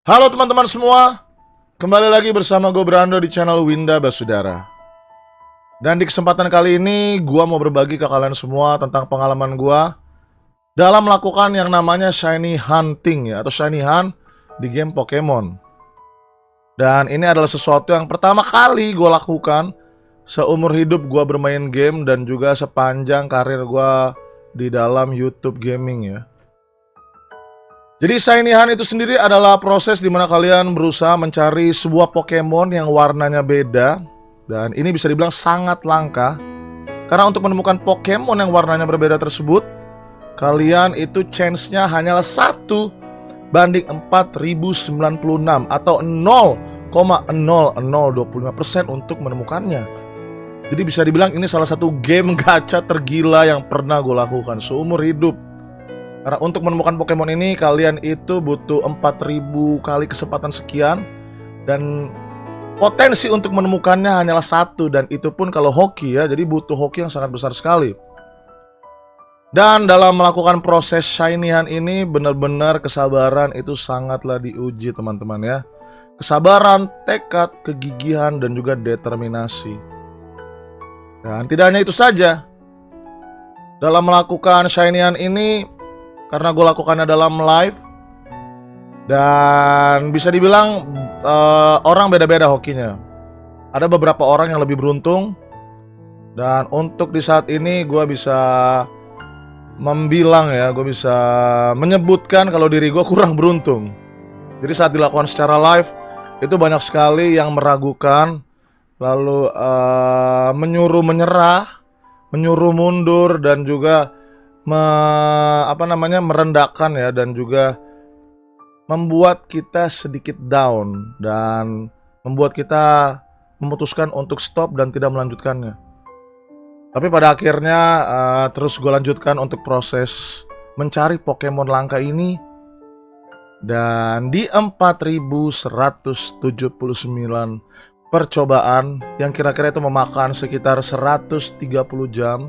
Halo teman-teman semua, kembali lagi bersama gue Brando di channel Winda Basudara. Dan di kesempatan kali ini, gue mau berbagi ke kalian semua tentang pengalaman gue dalam melakukan yang namanya Shiny Hunting ya, atau Shiny Hunt di game Pokemon. Dan ini adalah sesuatu yang pertama kali gue lakukan seumur hidup gue bermain game dan juga sepanjang karir gue di dalam YouTube gaming ya. Jadi Shiny Hunt itu sendiri adalah proses di mana kalian berusaha mencari sebuah Pokemon yang warnanya beda. Dan ini bisa dibilang sangat langka. Karena untuk menemukan Pokemon yang warnanya berbeda tersebut, kalian itu chance-nya hanyalah 1 banding 4096 atau 0,0025% untuk menemukannya. Jadi bisa dibilang ini salah satu game gacha tergila yang pernah gue lakukan seumur hidup. Karena untuk menemukan Pokemon ini kalian itu butuh 4000 kali kesempatan sekian. Dan potensi untuk menemukannya hanyalah 1. Dan itu pun kalau hoki ya, jadi butuh hoki yang sangat besar sekali. Dan dalam melakukan proses Shiny Hunt ini benar-benar kesabaran itu sangatlah diuji teman-teman ya. Kesabaran, tekad, kegigihan, dan juga determinasi. Dan tidak hanya itu saja. Dalam melakukan Shiny Hunt ini, karena gue lakukannya dalam live, dan bisa dibilang orang beda-beda hokinya. Ada beberapa orang yang lebih beruntung. Dan untuk di saat ini gue bisa membilang ya, gue bisa menyebutkan kalau diri gue kurang beruntung. Jadi saat dilakukan secara live, itu banyak sekali yang meragukan, lalu menyuruh menyerah, menyuruh mundur, dan juga merendahkan ya, dan juga membuat kita sedikit down dan membuat kita memutuskan untuk stop dan tidak melanjutkannya. Tapi pada akhirnya terus gue lanjutkan untuk proses mencari Pokemon langka ini. Dan di 4179 percobaan yang kira-kira itu memakan sekitar 130 jam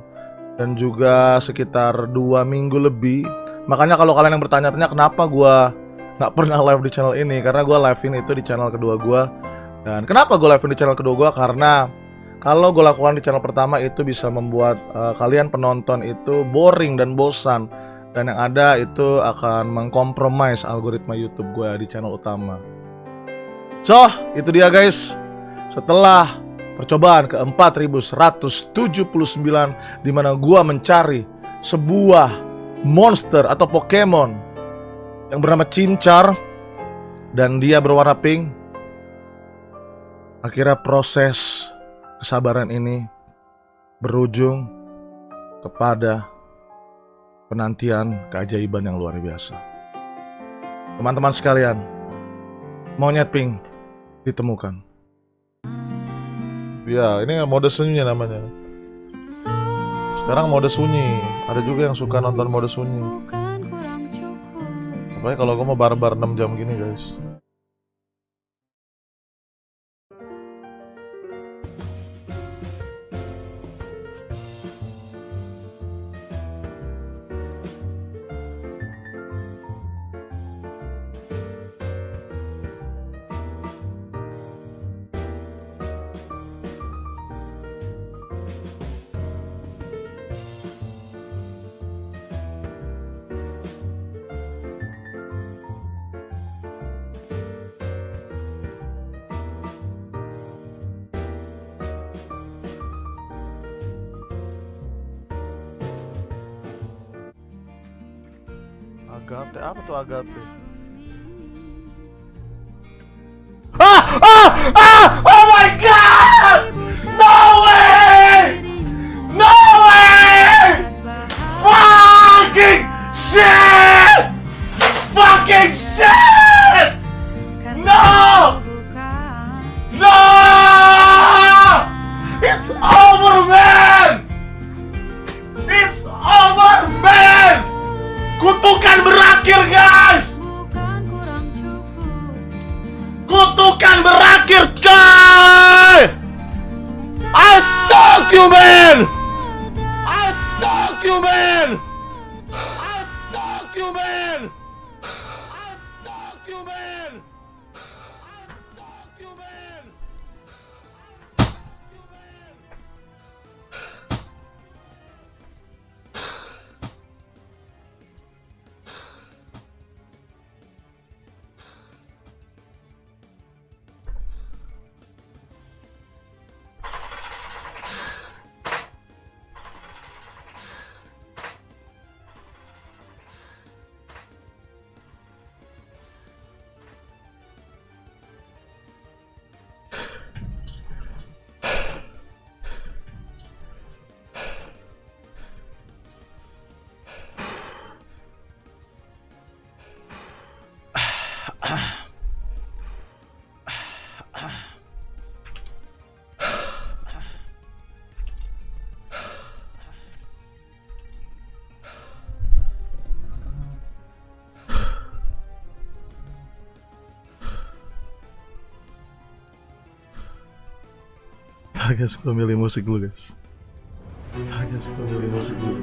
dan juga sekitar 2 minggu lebih. Makanya kalau kalian yang bertanya-tanya kenapa gue gak pernah live di channel ini, karena gue live-in itu di channel kedua gue. Dan kenapa gue live-in di channel kedua gue? Karena kalau gue lakukan di channel pertama itu bisa membuat kalian penonton itu boring dan bosan. Dan yang ada itu akan mengkompromis algoritma YouTube gue di channel utama. So, itu dia guys. Setelah percobaan ke 4179 di mana gua mencari sebuah monster atau Pokemon yang bernama Chimchar dan dia berwarna pink. Akhirnya proses kesabaran ini berujung kepada penantian keajaiban yang luar biasa. Teman-teman sekalian, monyet pink ditemukan. Ya, ini mode sunyi namanya. Sekarang mode sunyi. Ada juga yang suka nonton mode sunyi. Pokoknya kalau gue mau barbar 6 jam gini guys. Agate, apa tuh Agate? Oh my god! No way! No way! Fucking shit! Fucking shit! No! No! It's over, man! It's over, man! Kutukan berakhir guys. Kutukan berakhir coy. I told you man. I told you man. I told you man. I told you man. Guys, gue milih musik dulu guys. Guys, gue milih musik dulu.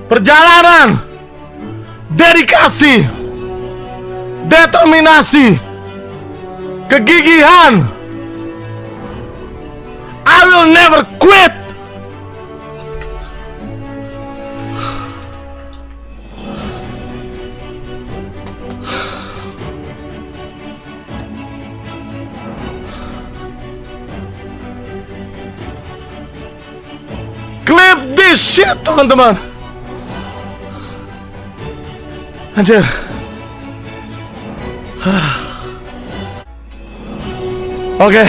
Perjalanan, dedikasi, determinasi, kegigihan. I will never quit. Clip this shit, teman-teman. Anjir. Oke.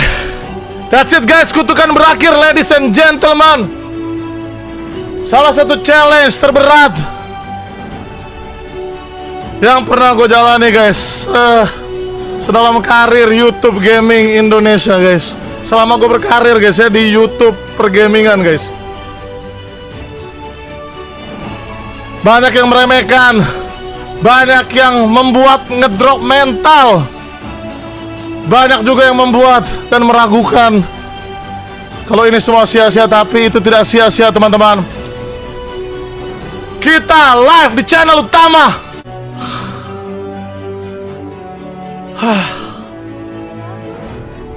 That's it guys, kutukan berakhir ladies and gentlemen. Salah satu challenge terberat yang pernah gue jalani guys, sedalam karir YouTube gaming Indonesia guys. Selama gue berkarir guys ya di YouTube pergamingan guys. Banyak yang meremehkan, banyak yang membuat ngedrop mental, banyak juga yang membuat dan meragukan kalau ini semua sia-sia, tapi itu tidak sia-sia teman-teman. Kita live di channel utama.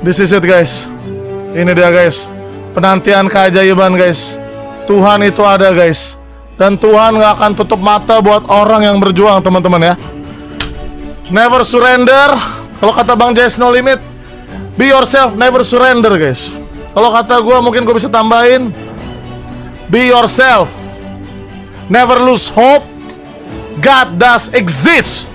This is it guys. Ini dia guys, penantian keajaiban guys. Tuhan itu ada guys. Dan Tuhan gak akan tutup mata buat orang yang berjuang teman-teman ya. Never surrender. Kalau kata Bang Jais No Limit, be yourself, never surrender guys. Kalau kata gue mungkin gue bisa tambahin, be yourself, never lose hope, God does exist.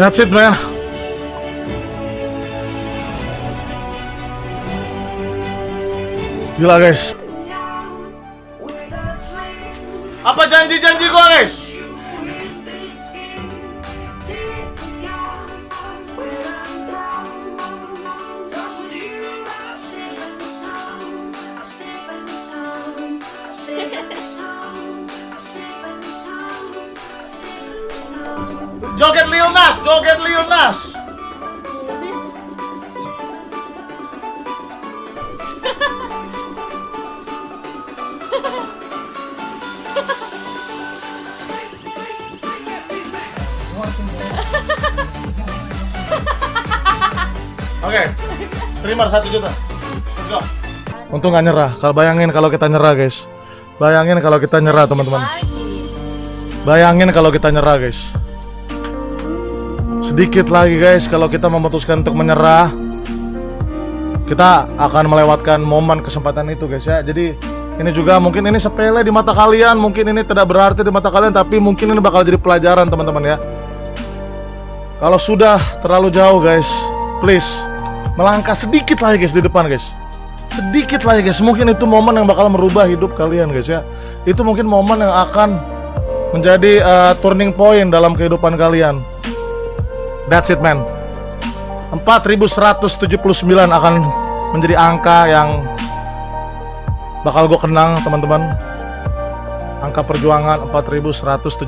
That's it man. Gila guys. Apa janji-janji gua guys? Joget Lil Nas, joget Lil Nas. Oke, streamer 1 juta. Let's go. Untung gak nyerah. Kalau bayangin kalau kita nyerah guys. Bayangin kalau kita nyerah teman-teman. Bayangin kalau kita nyerah guys. Sedikit lagi guys, kalau kita memutuskan untuk menyerah, kita akan melewatkan momen kesempatan itu guys ya. Jadi ini juga mungkin ini sepele di mata kalian, mungkin ini tidak berarti di mata kalian, tapi mungkin ini bakal jadi pelajaran teman-teman ya. Kalau sudah terlalu jauh guys, please melangkah sedikit lagi guys di depan guys. Sedikit lagi guys, mungkin itu momen yang bakal merubah hidup kalian guys ya. Itu mungkin momen yang akan menjadi turning point dalam kehidupan kalian. That's it man. 4179 akan menjadi angka yang bakal gue kenang teman-teman. Angka perjuangan 4179.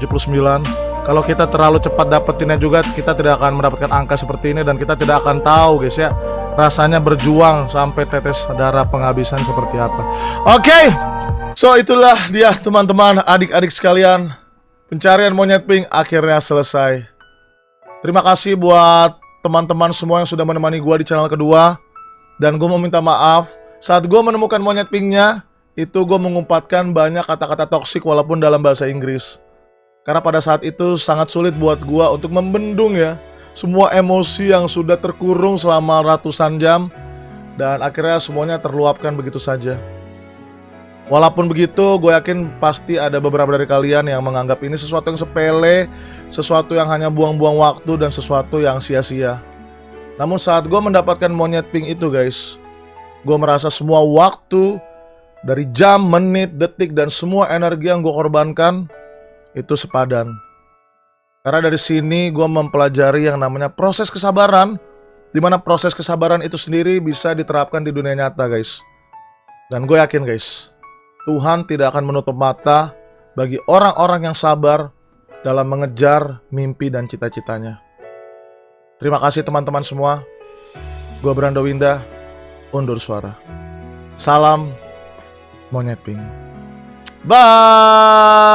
Kalau kita terlalu cepat dapetinnya juga, kita tidak akan mendapatkan angka seperti ini. Dan kita tidak akan tahu guys ya, rasanya berjuang sampai tetes darah penghabisan seperti apa. Oke, so itulah dia teman-teman, adik-adik sekalian. Pencarian monyet pink akhirnya selesai. Terima kasih buat teman-teman semua yang sudah menemani gue di channel kedua. Dan gue mau minta maaf, saat gue menemukan monyet pinknya, itu gue mengumpatkan banyak kata-kata toksik walaupun dalam bahasa Inggris. Karena pada saat itu sangat sulit buat gue untuk membendung ya semua emosi yang sudah terkurung selama ratusan jam. Dan akhirnya semuanya terluapkan begitu saja. Walaupun begitu, gue yakin pasti ada beberapa dari kalian yang menganggap ini sesuatu yang sepele, sesuatu yang hanya buang-buang waktu, dan sesuatu yang sia-sia. Namun saat gue mendapatkan monyet pink itu guys, gue merasa semua waktu, dari jam, menit, detik, dan semua energi yang gue korbankan itu sepadan. Karena dari sini gue mempelajari yang namanya proses kesabaran, di mana proses kesabaran itu sendiri bisa diterapkan di dunia nyata guys. Dan gue yakin guys, Tuhan tidak akan menutup mata bagi orang-orang yang sabar dalam mengejar mimpi dan cita-citanya. Terima kasih teman-teman semua. Gue Brando Winda, undur suara. Salam monyet pink. Bye.